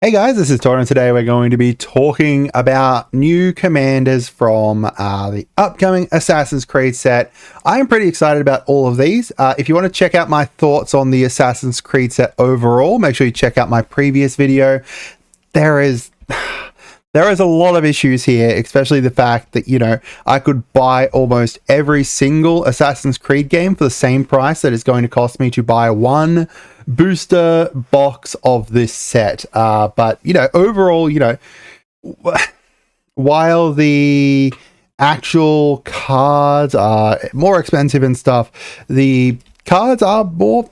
Hey guys, this is Tauna. Today we're going to be talking about new commanders from the upcoming Assassin's Creed set. I'm pretty excited about all of these. If you want to check out my thoughts on the Assassin's Creed set overall, make sure you check out my previous video. There is a lot of issues here, especially the fact that, I could buy almost every single Assassin's Creed game for the same price that it's going to cost me to buy one booster box of this set. But, overall, while the actual cards are more expensive and stuff, the cards are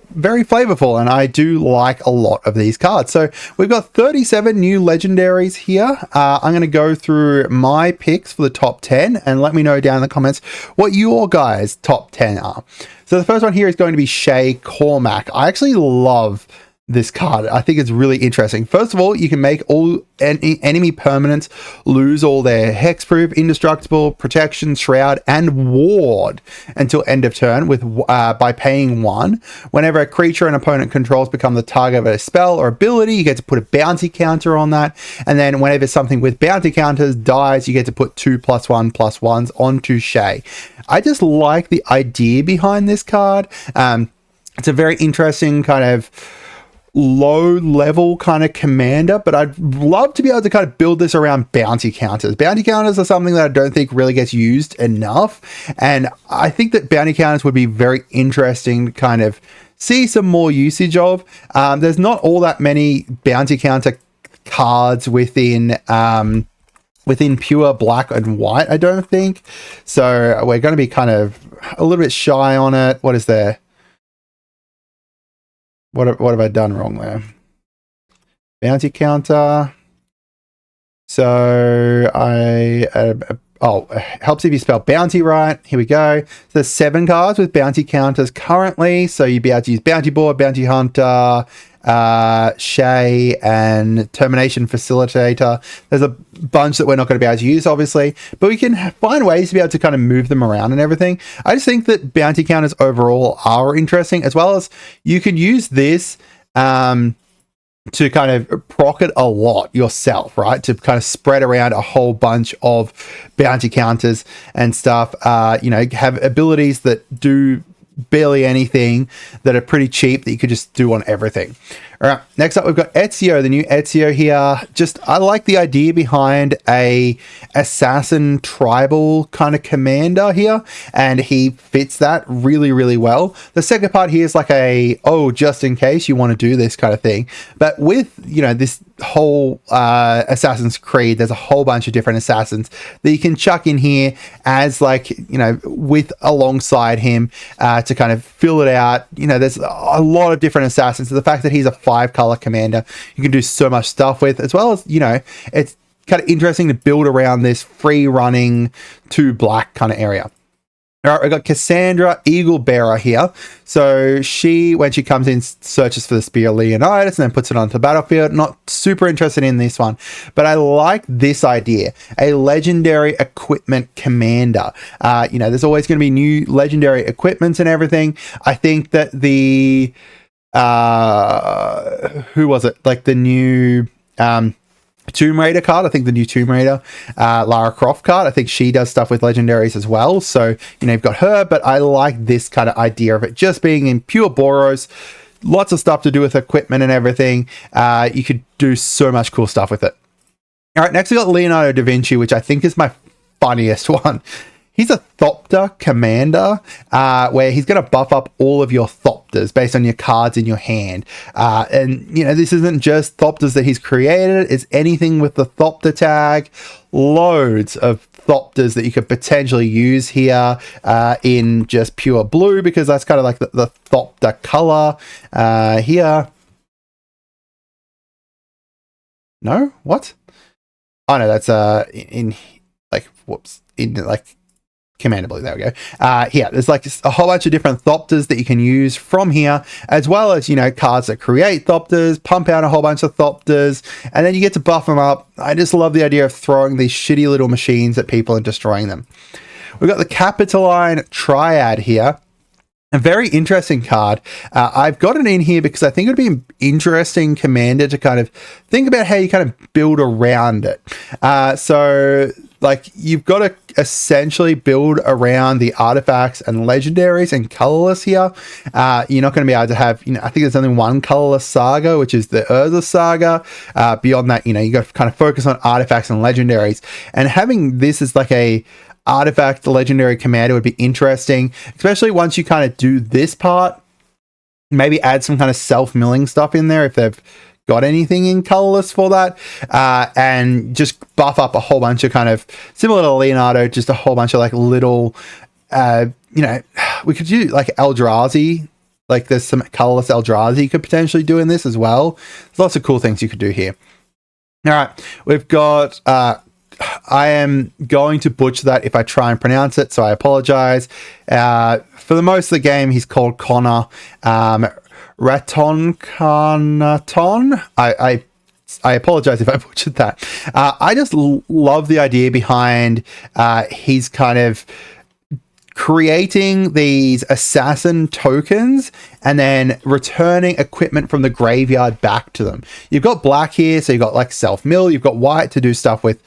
very flavorful, and I do like a lot of these cards. So we've got 37 new legendaries here. I'm going to go through my picks for the top 10 and let me know down in the comments what your guys' top 10 are. So the first one here is going to be Shay Cormac. I actually love this card. I think it's really interesting. First of all, you can make all enemy permanents lose all their hexproof, indestructible, protection, shroud, and ward until end of turn with by paying 1. Whenever a creature an opponent controls become the target of a spell or ability, you get to put a bounty counter on that. And then whenever something with bounty counters dies, you get to put 2+1/+1s onto Shay. I just like the idea behind this card. It's a very interesting kind of low level kind of commander, but I'd love to be able to kind of build this around bounty counters. Bounty counters are something that I don't think really gets used enough, and I think that bounty counters would be very interesting to kind of see some more usage of. There's not all that many bounty counter cards within pure black and white, I don't think. So we're going to be kind of a little bit shy on it. What is there? What have I done wrong there? Bounty counter. So helps if you spell bounty right. Here we go. So there's 7 cards with bounty counters currently. So you'd be able to use bounty board, bounty hunter, Shay, and termination facilitator. There's a bunch that we're not going to be able to use, obviously, but we can find ways to be able to kind of move them around and everything. I just think that bounty counters overall are interesting, as well as you could use this to kind of proc it a lot yourself, right? To kind of spread around a whole bunch of bounty counters and stuff. Have abilities that do barely anything, that are pretty cheap, that you could just do on everything. All right, next up we've got Ezio, the new Ezio here. I like the idea behind a assassin tribal kind of commander here, and he fits that really, really well. The second part here is like just in case you want to do this kind of thing. But with, this whole Assassin's Creed, there's a whole bunch of different assassins that you can chuck in here as with alongside him to kind of fill it out. There's a lot of different assassins. So the fact that he's a 5-color commander, you can do so much stuff with, as well as, it's kind of interesting to build around this free running 2 black kind of area. All right, we've got Cassandra, Eagle Bearer here. So when she comes in, searches for the Spear of Leonidas and then puts it onto the battlefield. Not super interested in this one, but I like this idea. A legendary equipment commander. There's always going to be new legendary equipments and everything. I think that the who was it? Like the new Tomb Raider card. I think the new Tomb Raider Lara Croft card, I think she does stuff with legendaries as well. So, you've got her, but I like this kind of idea of it just being in pure Boros. Lots of stuff to do with equipment and everything. You could do so much cool stuff with it. All right, next we got Leonardo da Vinci, which I think is my funniest one. He's a Thopter commander, where he's going to buff up all of your Thopters based on your cards in your hand. And, this isn't just Thopters that he's created. It's anything with the Thopter tag. Loads of Thopters that you could potentially use here in just pure blue, because that's kind of like the Thopter color here. No? What? Oh, no, that's Commander Blue, there we go. Here, there's just a whole bunch of different Thopters that you can use from here, as well as, cards that create Thopters, pump out a whole bunch of Thopters, and then you get to buff them up. I just love the idea of throwing these shitty little machines at people and destroying them. We've got the Capitoline Triad here. A very interesting card. I've got it in here because I think it would be an interesting commander to kind of think about how you kind of build around it. So like you've got to essentially build around the artifacts and legendaries and colorless here. You're not going to be able to have, I think there's only one colorless saga, which is the Urza saga. Beyond that, you got to kind of focus on artifacts and legendaries. And having this as like a artifact legendary commander would be interesting, especially once you kind of do this part. Maybe add some kind of self-milling stuff in there if they've got anything in colorless for that, and just buff up a whole bunch of kind of similar to Leonardo, just a whole bunch of like little, we could do like Eldrazi. Like there's some colorless Eldrazi you could potentially do in this as well. There's lots of cool things you could do here. All right, we've got I am going to butcher that if I try and pronounce it, so I apologize. For the most of the game, he's called Connor Ratoncarnaton. I apologize if I butchered that. I just love the idea behind his kind of creating these assassin tokens and then returning equipment from the graveyard back to them. You've got black here, so you've got like self-mill. You've got white to do stuff with,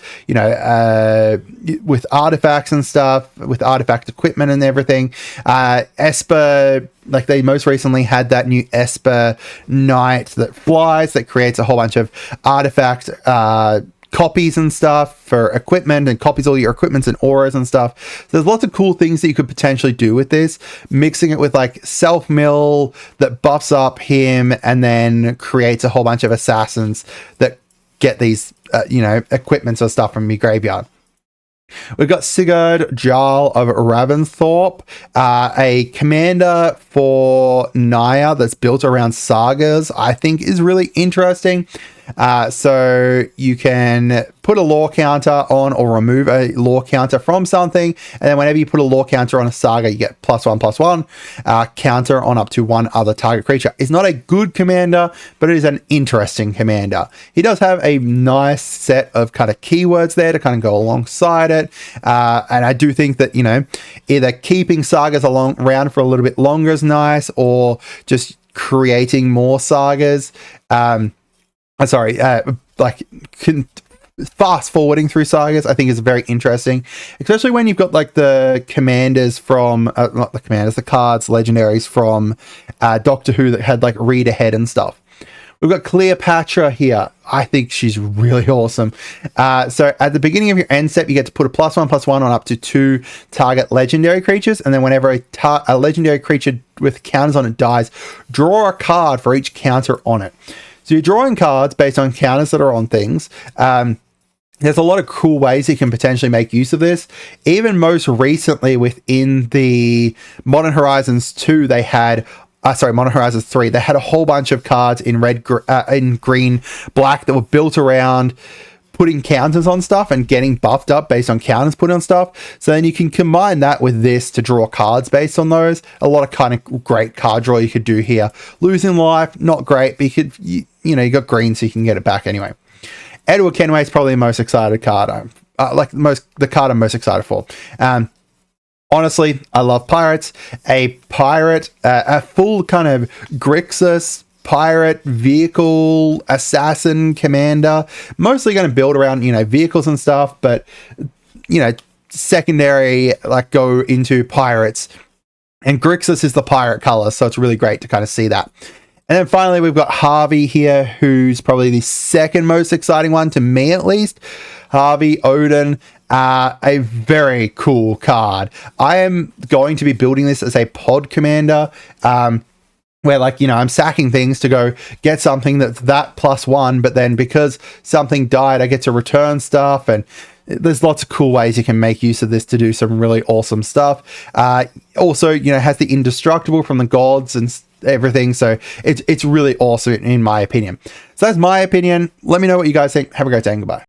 with artifacts and stuff, with artifact equipment and everything. Esper, like they most recently had that new Esper Knight that flies, that creates a whole bunch of artifact copies and stuff for equipment, and copies all your equipments and auras and stuff. So there's lots of cool things that you could potentially do with this, mixing it with like self-mill that buffs up him and then creates a whole bunch of assassins that get these equipments or stuff from your graveyard. We've got Sigurd Jarl of Ravensthorpe, a commander for Naya that's built around sagas. I think is really interesting. So you can put a lore counter on or remove a lore counter from something, and then whenever you put a lore counter on a saga, you get +1/+1 counter on up to one other target creature. It's not a good commander, but it is an interesting commander. He does have a nice set of kind of keywords there to kind of go alongside it, and I do think that either keeping sagas around for a little bit longer is nice, or just creating more sagas. Fast forwarding through sagas, I think is very interesting, especially when you've got like the commanders from, not the commanders, the cards, legendaries from Doctor Who that had like read ahead and stuff. We've got Cleopatra here. I think she's really awesome. So at the beginning of your end step, you get to put a +1/+1 on up to 2 target legendary creatures. And then whenever a legendary creature with counters on it dies, draw a card for each counter on it. So you're drawing cards based on counters that are on things. There's a lot of cool ways you can potentially make use of this. Even most recently within the Modern Horizons 2, they had... Modern Horizons 3, they had a whole bunch of cards in in green, black that were built around putting counters on stuff and getting buffed up based on counters put on stuff. So then you can combine that with this to draw cards based on those. A lot of kind of great card draw you could do here. Losing life, not great, but you got green, so you can get it back anyway. Edward Kenway is probably the most excited card. The card I'm most excited for. Honestly, I love pirates. A full kind of Grixis pirate vehicle assassin commander, mostly going to build around vehicles and stuff, but secondary like go into pirates, and Grixis is the pirate color, so it's really great to kind of see that. And then finally we've got Harvey here, who's probably the second most exciting one to me, at least. Harvey Odin, a very cool card. I am going to be building this as a pod commander, where I'm sacking things to go get something that's that +1, but then because something died, I get to return stuff, and there's lots of cool ways you can make use of this to do some really awesome stuff. Also, has the indestructible from the gods and everything, so it's really awesome in my opinion. So that's my opinion. Let me know what you guys think. Have a great day and goodbye.